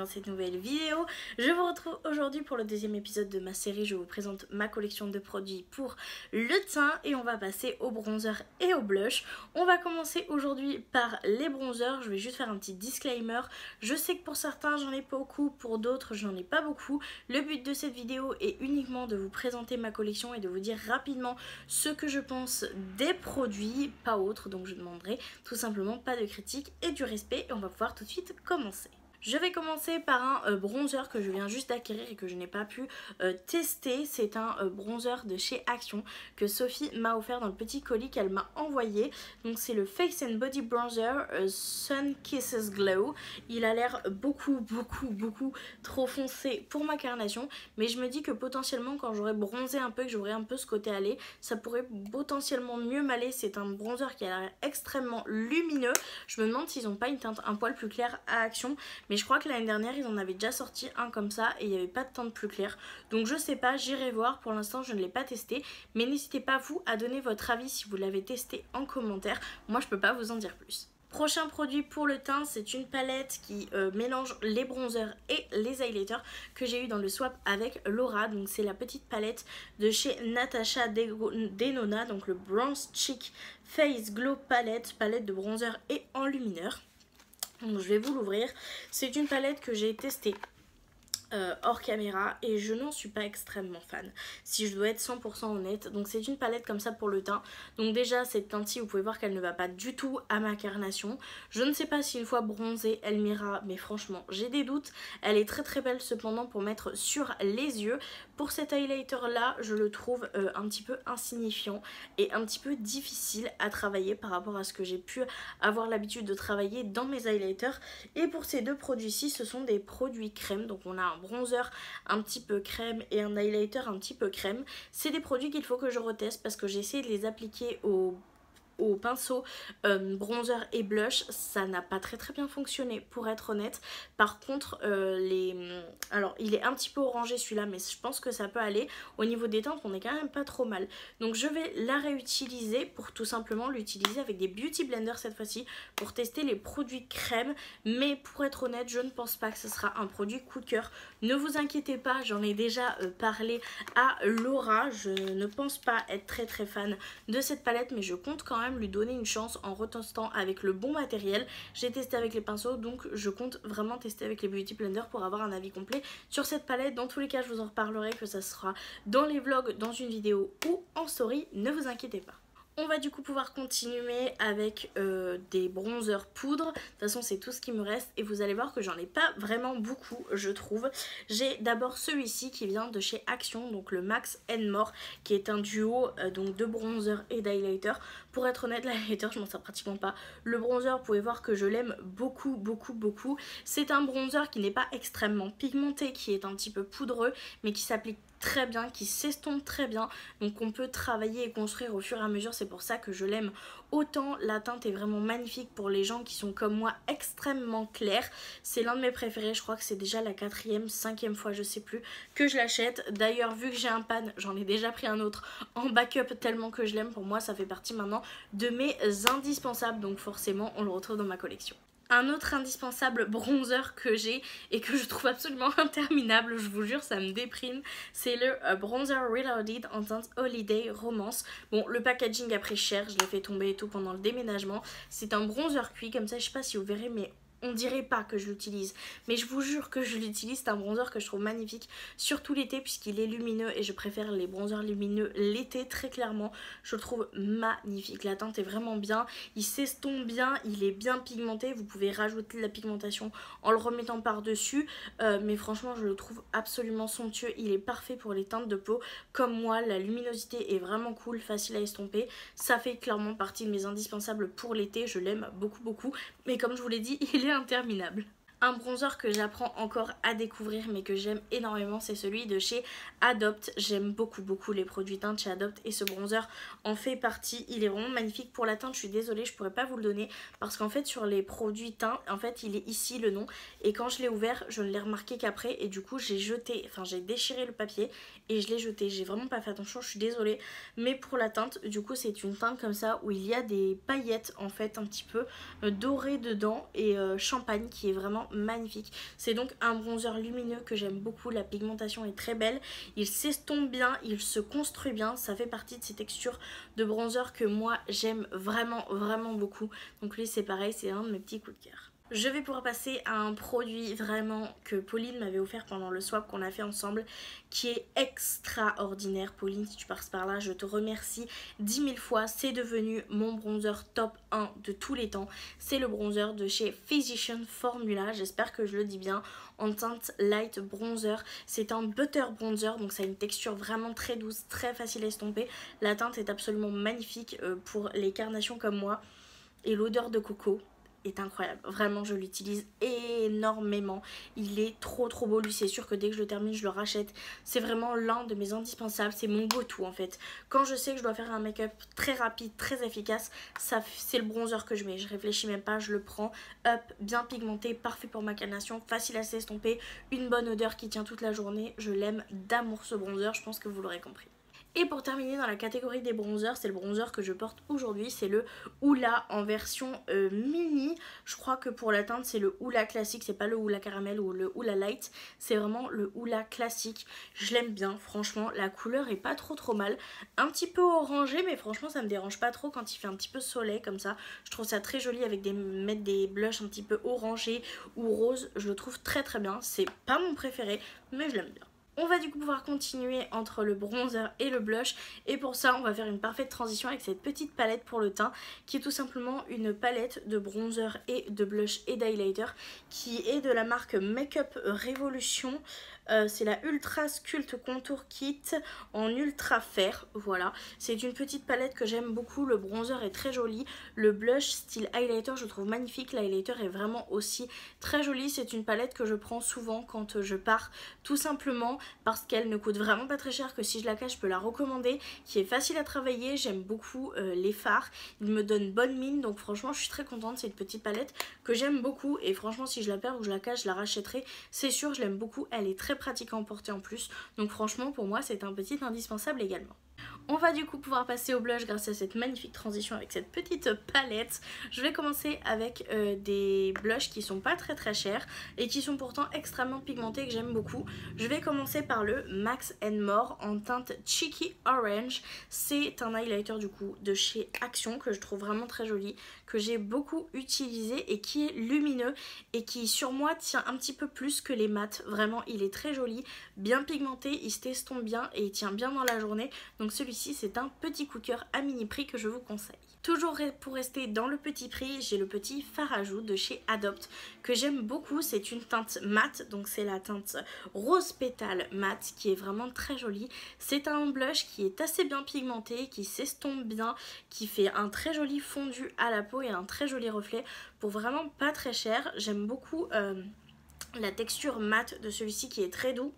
cette nouvelle vidéo. Je vous retrouve aujourd'hui pour le deuxième épisode de ma série. Je vous présente ma collection de produits pour le teint et on va passer au bronzer et au blush. On va commencer aujourd'hui par les bronzers. Je vais juste faire un petit disclaimer. Je sais que pour certains j'en ai beaucoup, pour d'autres j'en ai pas beaucoup. Le but de cette vidéo est uniquement de vous présenter ma collection et de vous dire rapidement ce que je pense des produits, pas autre. Donc je demanderai tout simplement pas de critique et du respect et on va pouvoir tout de suite commencer. Je vais commencer par un bronzer que je viens juste d'acquérir et que je n'ai pas pu tester. C'est un bronzer de chez Action que Sophie m'a offert dans le petit colis qu'elle m'a envoyé. Donc c'est le Face and Body Bronzer Sun Kisses Glow. Il a l'air beaucoup trop foncé pour ma carnation. Mais je me dis que potentiellement quand j'aurai bronzé un peu, que j'aurai un peu ce côté allé, ça pourrait potentiellement mieux m'aller. C'est un bronzer qui a l'air extrêmement lumineux. Je me demande s'ils n'ont pas une teinte un poil plus claire à Action. Mais je crois que l'année dernière ils en avaient déjà sorti un comme ça et il n'y avait pas de teinte plus claire. Donc je sais pas, j'irai voir, pour l'instant je ne l'ai pas testé. Mais n'hésitez pas vous à donner votre avis si vous l'avez testé en commentaire. Moi je peux pas vous en dire plus. Prochain produit pour le teint, c'est une palette qui mélange les bronzers et les highlighters que j'ai eu dans le swap avec Laura. Donc c'est la petite palette de chez Natasha Denona, donc le Bronze Cheek Face Glow palette de bronzer et enlumineur. Donc je vais vous l'ouvrir. C'est une palette que j'ai testée hors caméra et je n'en suis pas extrêmement fan, si je dois être 100% honnête. Donc c'est une palette comme ça pour le teint. Donc déjà cette teinte-ci, vous pouvez voir qu'elle ne va pas du tout à ma carnation. Je ne sais pas si une fois bronzée elle m'ira, mais franchement j'ai des doutes. Elle est très belle cependant pour mettre sur les yeux. Pour cet highlighter là, je le trouve un petit peu insignifiant et un petit peu difficile à travailler par rapport à ce que j'ai pu avoir l'habitude de travailler dans mes highlighters. Et pour ces deux produits-ci, ce sont des produits crème. Donc on a un bronzer un petit peu crème et un highlighter un petit peu crème. C'est des produits qu'il faut que je reteste parce que j'ai essayé de les appliquer au pinceau bronzer et blush. Ça n'a pas très bien fonctionné pour être honnête. Par contre alors il est un petit peu orangé celui-là, mais je pense que ça peut aller. Au niveau des teintes on est quand même pas trop mal. Donc je vais la réutiliser pour tout simplement l'utiliser avec des beauty blenders cette fois-ci pour tester les produits crème. Mais pour être honnête, je ne pense pas que ce sera un produit coup de cœur. Ne vous inquiétez pas, j'en ai déjà parlé à Laura. Je ne pense pas être très fan de cette palette, mais je compte quand même lui donner une chance en retestant avec le bon matériel. J'ai testé avec les pinceaux, donc je compte vraiment tester avec les beauty blenders pour avoir un avis complet sur cette palette. Dans tous les cas je vous en reparlerai, que ça sera dans les vlogs, dans une vidéo ou en story, ne vous inquiétez pas. On va du coup pouvoir continuer avec des bronzers poudre. De toute façon c'est tout ce qui me reste et vous allez voir que j'en ai pas vraiment beaucoup, je trouve. J'ai d'abord celui-ci qui vient de chez Action, donc le Max & More, qui est un duo donc de bronzer et d'highlighter. Pour être honnête, l'highlighter je m'en sers pratiquement pas. Le bronzer, vous pouvez voir que je l'aime beaucoup. C'est un bronzer qui n'est pas extrêmement pigmenté, qui est un petit peu poudreux, mais qui s'applique très bien, qui s'estompe très bien, donc on peut travailler et construire au fur et à mesure. C'est pour ça que je l'aime autant. La teinte est vraiment magnifique pour les gens qui sont comme moi extrêmement clairs. C'est l'un de mes préférés, je crois que c'est déjà la 4e, 5e fois, je sais plus, que je l'achète. D'ailleurs vu que j'ai un pan, j'en ai déjà pris un autre en backup tellement que je l'aime. Pour moi ça fait partie maintenant de mes indispensables, donc forcément on le retrouve dans ma collection. Un autre indispensable bronzer que j'ai et que je trouve absolument interminable, je vous jure ça me déprime, c'est le bronzer Reloaded en teinte Holiday Romance. Bon, le packaging a pris cher, je l'ai fait tomber et tout pendant le déménagement. C'est un bronzer cuit comme ça, je sais pas si vous verrez, mais on dirait pas que je l'utilise, mais je vous jure que je l'utilise. C'est un bronzer que je trouve magnifique, surtout l'été puisqu'il est lumineux et je préfère les bronzers lumineux l'été très clairement. Je le trouve magnifique, la teinte est vraiment bien, il s'estompe bien, il est bien pigmenté. Vous pouvez rajouter de la pigmentation en le remettant par dessus, mais franchement je le trouve absolument somptueux. Il est parfait pour les teintes de peau comme moi, la luminosité est vraiment cool, facile à estomper. Ça fait clairement partie de mes indispensables pour l'été, je l'aime beaucoup, mais comme je vous l'ai dit, il est interminable. Un bronzer que j'apprends encore à découvrir mais que j'aime énormément, c'est celui de chez Adopt. J'aime beaucoup les produits teintes chez Adopt et ce bronzer en fait partie. Il est vraiment magnifique. Pour la teinte je suis désolée, je pourrais pas vous le donner parce qu'en fait sur les produits teints, en fait il est ici le nom, et quand je l'ai ouvert je ne l'ai remarqué qu'après et du coup j'ai déchiré le papier et je l'ai jeté. J'ai vraiment pas fait attention, je suis désolée. Mais pour la teinte, du coup c'est une teinte comme ça où il y a des paillettes en fait un petit peu dorées dedans et champagne, qui est vraiment magnifique. C'est donc un bronzer lumineux que j'aime beaucoup, la pigmentation est très belle, il s'estompe bien, il se construit bien, ça fait partie de ces textures de bronzer que moi j'aime vraiment beaucoup. Donc lui c'est pareil, c'est un de mes petits coups de cœur. Je vais pouvoir passer à un produit vraiment que Pauline m'avait offert pendant le swap qu'on a fait ensemble, qui est extraordinaire. Pauline, si tu passes par là, je te remercie 10 000 fois. C'est devenu mon bronzer top 1 de tous les temps. C'est le bronzer de chez Physicians Formula, j'espère que je le dis bien, en teinte light bronzer. C'est un butter bronzer, donc ça a une texture vraiment très douce, très facile à estomper. La teinte est absolument magnifique pour les carnations comme moi. Et l'odeur de coco est incroyable, vraiment je l'utilise énormément, il est trop beau. Lui c'est sûr que dès que je le termine je le rachète, c'est vraiment l'un de mes indispensables, c'est mon go-to en fait. Quand je sais que je dois faire un make-up très rapide, très efficace, c'est le bronzer que je mets, je réfléchis même pas, je le prends, up, bien pigmenté, parfait pour ma carnation, facile à s'estomper, une bonne odeur qui tient toute la journée. Je l'aime d'amour ce bronzer, je pense que vous l'aurez compris. Et pour terminer dans la catégorie des bronzers, c'est le bronzer que je porte aujourd'hui, c'est le Hoola en version mini. Je crois que pour la teinte c'est le Hoola classique, c'est pas le Hoola caramel ou le Hoola light, c'est vraiment le Hoola classique. Je l'aime bien, franchement, la couleur est pas trop mal, un petit peu orangé mais franchement ça me dérange pas trop quand il fait un petit peu soleil comme ça. Je trouve ça très joli avec mettre des blushs un petit peu orangés ou roses, je le trouve très bien. C'est pas mon préféré mais je l'aime bien. On va du coup pouvoir continuer entre le bronzer et le blush, et pour ça on va faire une parfaite transition avec cette petite palette pour le teint qui est tout simplement une palette de bronzer et de blush et d'highlighter qui est de la marque Makeup Revolution. C'est la Ultra Sculpt Contour Kit en ultra fer, voilà. C'est une petite palette que j'aime beaucoup, le bronzer est très joli, le blush style highlighter je trouve magnifique, l'highlighter est vraiment aussi très joli. C'est une palette que je prends souvent quand je pars, tout simplement parce qu'elle ne coûte vraiment pas très cher, que si je la cache je peux la recommander, qui est facile à travailler. J'aime beaucoup les fards, ils me donnent bonne mine, donc franchement je suis très contente. C'est une petite palette que j'aime beaucoup et franchement si je la perds ou je la cache je la rachèterai, c'est sûr, je l'aime beaucoup, elle est très pratique à emporter en plus, donc franchement pour moi c'est un petit indispensable également. On va du coup pouvoir passer au blush grâce à cette magnifique transition avec cette petite palette. Je vais commencer avec des blushs qui sont pas très chers et qui sont pourtant extrêmement pigmentés et que j'aime beaucoup. Je vais commencer par le Max & More en teinte Cheeky Orange. C'est un highlighter du coup de chez Action que je trouve vraiment très joli, que j'ai beaucoup utilisé et qui est lumineux et qui sur moi tient un petit peu plus que les mats. Vraiment il est très joli, bien pigmenté, il s'estompe bien et il tient bien dans la journée. Donc celui-ci c'est un petit coup de cœur à mini prix que je vous conseille. Toujours pour rester dans le petit prix, j'ai le petit fard à joues de chez Adopt que j'aime beaucoup. C'est une teinte mat, donc c'est la teinte rose pétale mat qui est vraiment très jolie. C'est un blush qui est assez bien pigmenté, qui s'estompe bien, qui fait un très joli fondu à la peau et un très joli reflet pour vraiment pas très cher. J'aime beaucoup la texture mat de celui-ci qui est très doux,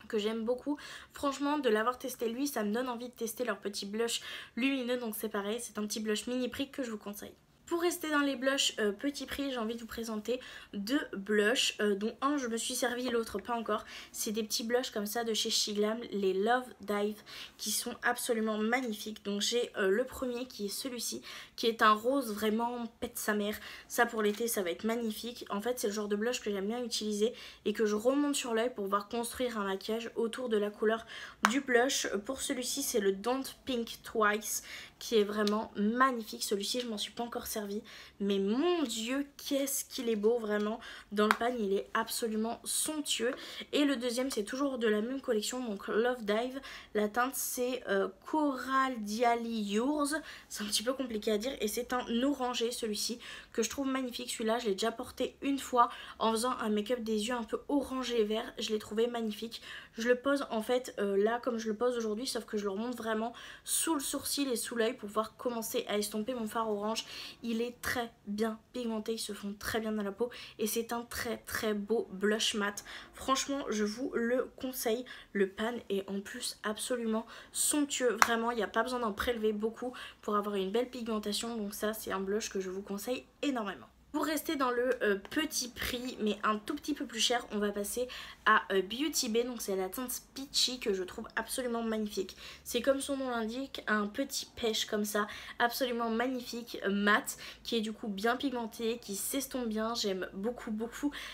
que j'aime beaucoup. Franchement de l'avoir testé lui ça me donne envie de tester leur petit blush lumineux, donc c'est pareil, c'est un petit blush mini prix que je vous conseille. Pour rester dans les blushs petit prix, j'ai envie de vous présenter deux blushs, dont un je me suis servi, l'autre pas encore. C'est des petits blushs comme ça de chez Shiglam, les Love Dive, qui sont absolument magnifiques. Donc j'ai le premier qui est celui-ci, qui est un rose vraiment pète sa mère. Ça pour l'été ça va être magnifique. En fait c'est le genre de blush que j'aime bien utiliser et que je remonte sur l'œil pour pouvoir construire un maquillage autour de la couleur du blush. Pour celui-ci c'est le Don't Pink Twice, qui est vraiment magnifique. Celui-ci je m'en suis pas encore servi, mais mon dieu qu'est-ce qu'il est beau, vraiment dans le pan il est absolument somptueux. Et le deuxième c'est toujours de la même collection, donc Love Dive, la teinte c'est Coral Dially Yours, c'est un petit peu compliqué à dire, et c'est un orangé celui-ci que je trouve magnifique. Celui-là je l'ai déjà porté une fois en faisant un make-up des yeux un peu orangé vert, je l'ai trouvé magnifique. Je le pose en fait là comme je le pose aujourd'hui, sauf que je le remonte vraiment sous le sourcil et sous l'œil pour pouvoir commencer à estomper mon fard orange. Il est très bien pigmenté, il se fond très bien dans la peau et c'est un très beau blush mat. Franchement je vous le conseille, le pan est en plus absolument somptueux, vraiment il n'y a pas besoin d'en prélever beaucoup pour avoir une belle pigmentation, donc ça c'est un blush que je vous conseille énormément. Pour rester dans le petit prix mais un tout petit peu plus cher, on va passer à Beauty Bay. Donc c'est la teinte Peachy que je trouve absolument magnifique. C'est comme son nom l'indique, un petit pêche comme ça, absolument magnifique, mat, qui est du coup bien pigmenté, qui s'estompe bien. J'aime beaucoup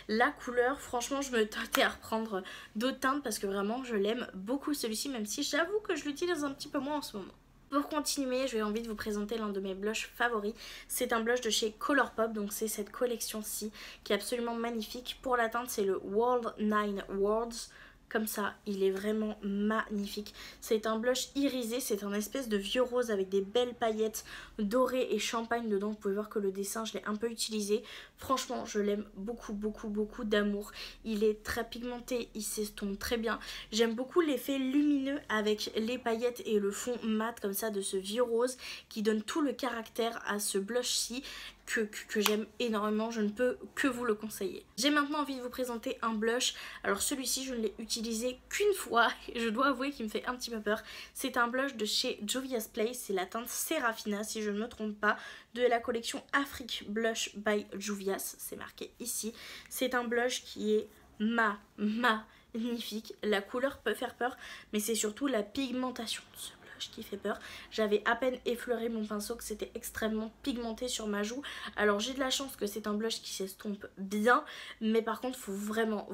la couleur. Franchement je me tentais à reprendre d'autres teintes parce que vraiment je l'aime beaucoup celui-ci, même si j'avoue que je l'utilise un petit peu moins en ce moment. Pour continuer, j'ai envie de vous présenter l'un de mes blushs favoris. C'est un blush de chez Colourpop, donc c'est cette collection-ci qui est absolument magnifique. Pour la teinte, c'est le World 9 Worlds. Comme ça, il est vraiment magnifique. C'est un blush irisé, c'est un espèce de vieux rose avec des belles paillettes dorées et champagne dedans. Vous pouvez voir que le dessin, je l'ai un peu utilisé. Franchement, je l'aime beaucoup d'amour. Il est très pigmenté, il s'estompe très bien. J'aime beaucoup l'effet lumineux avec les paillettes et le fond mat comme ça de ce vieux rose qui donne tout le caractère à ce blush-ci. Que j'aime énormément, je ne peux que vous le conseiller. J'ai maintenant envie de vous présenter un blush. Alors celui-ci je ne l'ai utilisé qu'une fois et je dois avouer qu'il me fait un petit peu peur. C'est un blush de chez Juvia's Place, c'est la teinte Serafina si je ne me trompe pas, de la collection Afrique Blush by Juvia's, c'est marqué ici. C'est un blush qui est magnifique. La couleur peut faire peur mais c'est surtout la pigmentation de ce qui fait peur. J'avais à peine effleuré mon pinceau que c'était extrêmement pigmenté sur ma joue. Alors j'ai de la chance que c'est un blush qui s'estompe bien, mais par contre faut vraiment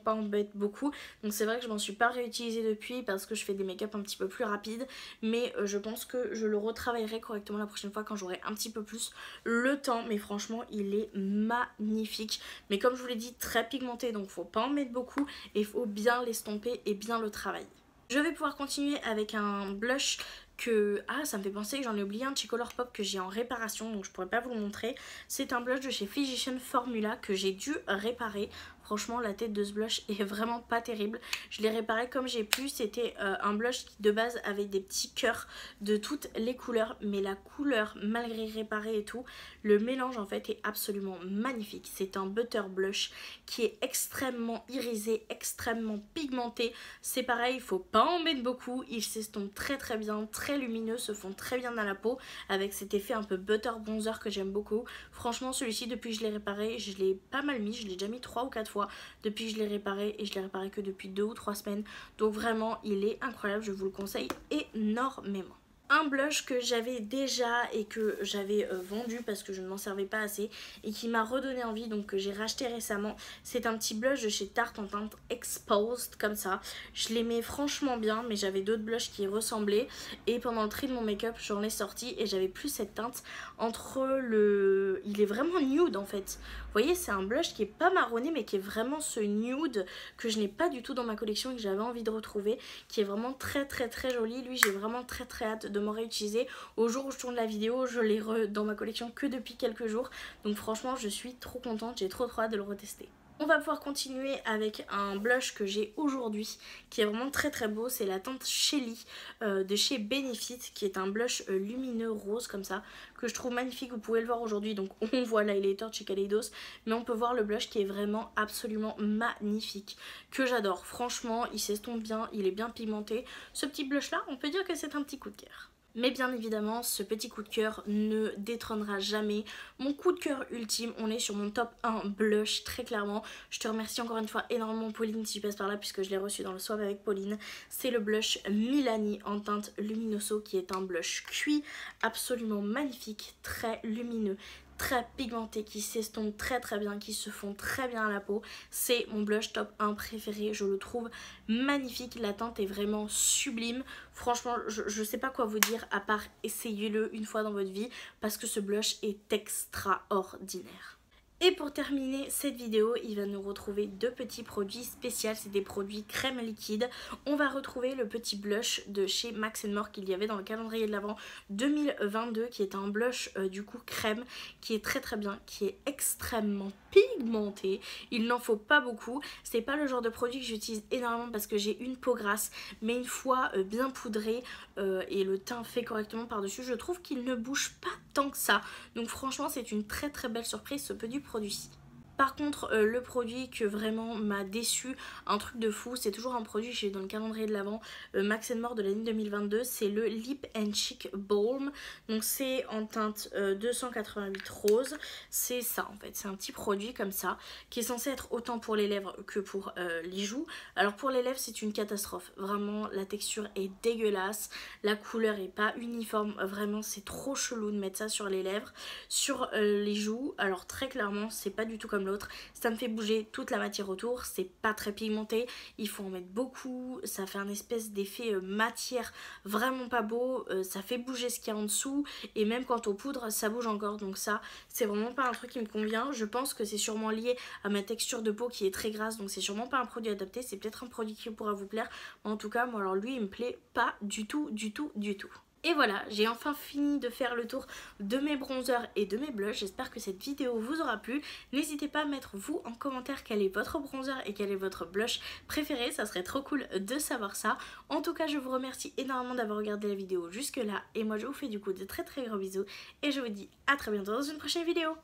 pas en mettre beaucoup. Donc c'est vrai que je m'en suis pas réutilisée depuis parce que je fais des make-up un petit peu plus rapides, mais je pense que je le retravaillerai correctement la prochaine fois quand j'aurai un petit peu plus le temps. Mais franchement il est magnifique, mais comme je vous l'ai dit, très pigmenté, donc faut pas en mettre beaucoup et il faut bien l'estomper et bien le travailler. Je vais pouvoir continuer avec un blush que... Ah, ça me fait penser que j'en ai oublié un de chez Colourpop que j'ai en réparation, donc je pourrais pas vous le montrer. C'est un blush de chez Physician Formula que j'ai dû réparer. Franchement, la tête de ce blush est vraiment pas terrible. Je l'ai réparé comme j'ai pu. C'était un blush qui de base avait des petits cœurs de toutes les couleurs. Mais la couleur, malgré réparé et tout, le mélange en fait est absolument magnifique. C'est un butter blush qui est extrêmement irisé, extrêmement pigmenté. C'est pareil, il faut pas en mettre beaucoup. Il s'estompe très bien, très lumineux, se fond très bien à la peau. Avec cet effet un peu butter bronzer que j'aime beaucoup. Franchement, celui-ci, depuis que je l'ai réparé, je l'ai pas mal mis. Je l'ai déjà mis 3 ou 4 fois depuis que je l'ai réparé et je l'ai réparé que depuis 2 ou 3 semaines. Donc vraiment il est incroyable, je vous le conseille énormément. Un blush que j'avais déjà et que j'avais vendu parce que je ne m'en servais pas assez et qui m'a redonné envie, donc que j'ai racheté récemment. C'est un petit blush de chez Tarte en teinte Exposed comme ça. Je l'aimais franchement bien, mais j'avais d'autres blushs qui y ressemblaient et pendant le tri de mon make-up j'en ai sorti et j'avais plus cette teinte entre le... Il est vraiment nude en fait. Vous voyez, c'est un blush qui est pas marronné mais qui est vraiment ce nude que je n'ai pas du tout dans ma collection et que j'avais envie de retrouver, qui est vraiment très joli. Lui j'ai vraiment très hâte de m'en réutiliser. Au jour où je tourne la vidéo, je l'ai dans ma collection que depuis quelques jours, donc franchement je suis trop contente, j'ai trop hâte de le retester. On va pouvoir continuer avec un blush que j'ai aujourd'hui qui est vraiment très beau. C'est la teinte Shelly de chez Benefit, qui est un blush lumineux rose comme ça que je trouve magnifique. Vous pouvez le voir aujourd'hui, donc on voit l'highlighter de chez Kaleidos, mais on peut voir le blush qui est vraiment absolument magnifique, que j'adore. Franchement il s'estompe bien, il est bien pigmenté. Ce petit blush là, on peut dire que c'est un petit coup de cœur. Mais bien évidemment, ce petit coup de cœur ne détrônera jamais mon coup de cœur ultime. On est sur mon top 1 blush, très clairement. Je te remercie encore une fois énormément Pauline si tu passes par là, puisque je l'ai reçu dans le swap avec Pauline. C'est le blush Milani en teinte Luminoso, qui est un blush cuit absolument magnifique, très lumineux, très pigmenté, qui s'estompe très bien, qui se fond très bien à la peau. C'est mon blush top 1 préféré, je le trouve magnifique, la teinte est vraiment sublime. Franchement je sais pas quoi vous dire à part essayez-le une fois dans votre vie parce que ce blush est extraordinaire. Et pour terminer cette vidéo, il va nous retrouver deux petits produits spéciaux, c'est des produits crème liquide. On va retrouver le petit blush de chez Max & More qu'il y avait dans le calendrier de l'Avent 2022, qui est un blush du coup crème, qui est très bien, qui est extrêmement pigmenté. Il n'en faut pas beaucoup, c'est pas le genre de produit que j'utilise énormément parce que j'ai une peau grasse, mais une fois bien poudré et le teint fait correctement par dessus, je trouve qu'il ne bouge pas tant que ça. Donc franchement c'est une très belle surprise ce petit produit-ci. Par contre, le produit que vraiment m'a déçu, un truc de fou, c'est toujours un produit que j'ai dans le calendrier de l'Avent, Max & More de l'année 2022, c'est le Lip & Cheek Balm. Donc c'est en teinte 288 rose. C'est ça en fait, c'est un petit produit comme ça, qui est censé être autant pour les lèvres que pour les joues. Alors pour les lèvres c'est une catastrophe, vraiment la texture est dégueulasse, la couleur est pas uniforme, vraiment c'est trop chelou de mettre ça sur les lèvres. Sur les joues, alors très clairement c'est pas du tout comme l'autre, ça me fait bouger toute la matière autour, c'est pas très pigmenté, il faut en mettre beaucoup, ça fait un espèce d'effet matière vraiment pas beau, ça fait bouger ce qu'il y a en dessous et même quand on poudre ça bouge encore, donc ça c'est vraiment pas un truc qui me convient. Je pense que c'est sûrement lié à ma texture de peau qui est très grasse, donc c'est sûrement pas un produit adapté, c'est peut-être un produit qui pourra vous plaire, en tout cas moi alors lui il me plaît pas du tout du tout du tout. Et voilà, j'ai enfin fini de faire le tour de mes bronzers et de mes blushs. J'espère que cette vidéo vous aura plu. N'hésitez pas à mettre vous en commentaire quel est votre bronzer et quel est votre blush préféré. Ça serait trop cool de savoir ça. En tout cas, je vous remercie énormément d'avoir regardé la vidéo jusque là. Et moi, je vous fais du coup de très très gros bisous. Et je vous dis à très bientôt dans une prochaine vidéo.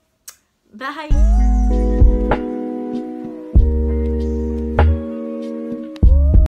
Bye!